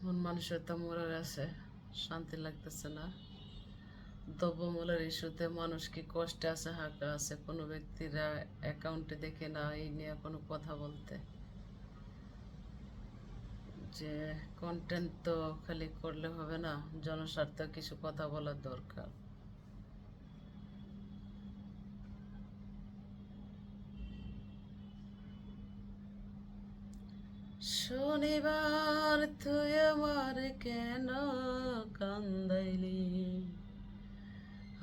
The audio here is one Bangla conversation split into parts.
মন মানুষের তো মরার আছে, শান্তি লাগতেছে না। দ্রব্যমূল্যের ইস্যুতে মানুষ কি কষ্টে আছে, হাঁকা আছে, কোনো ব্যক্তিরা অ্যাকাউন্টে দেখে না এই নিয়ে কোনো কথা বলতে। যে কন্টেন্ট তো খালি করলে হবে না, জনস্বার্থে কিছু কথা বলার দরকার। শনিবার তুই আমার কেন কান্দাইলি,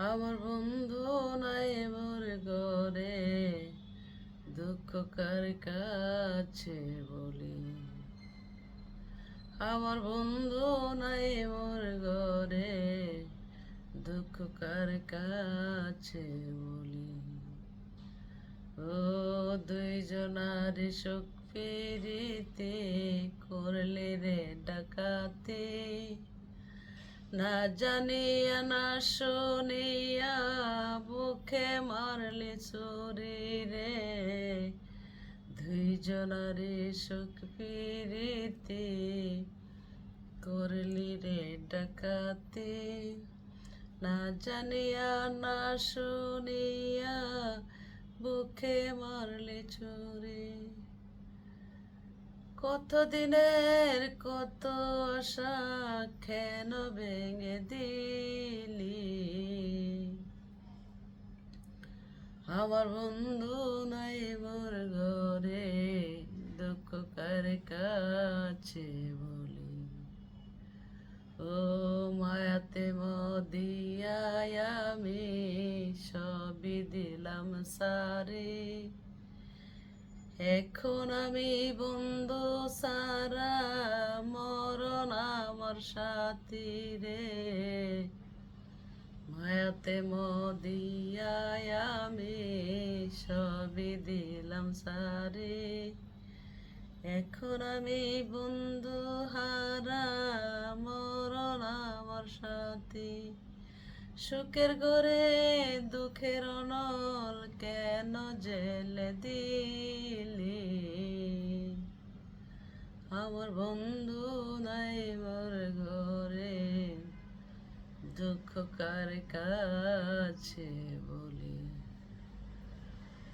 আমার বন্ধু নাই মোর ঘরে, দুঃখ কার কাছে বলি। আমার বন্ধু নাই মোর ঘরে, দুঃখ কার কাছে বলি। ও দুইজনার সুখ পিরিতে করলে রে ডাকাতি, না জানিয়া না শুনিয়া বুকে মারলে চুরি রে। দুইজনারে সুখ পিরিতে করলি রে ডাকাতি, না জানিয়া না শুনিয়া বুকে মারলে চুরি। কত দিনের কত আশা কেন ভেঙে দিলি, আমার বন্ধু নাই মোর ঘরে, দুঃখ কার কাছে বলি। ও মায়াতে মদিয়ায় আমি সবই দিলাম সারে, এখন আমি বন্ধু সারা, মরণ আমার সাথী রে। মায়াতে মদিয়ায় আমি সবই দিলাম সারে, এখন আমি বন্ধু হারা, মরণ আমার সাথী। সুখের ঘরে দুঃখের নল কেন জেলে দিলি, আমার বন্ধু নাই মোর ঘরে, দুঃখ কার কাছে বলি।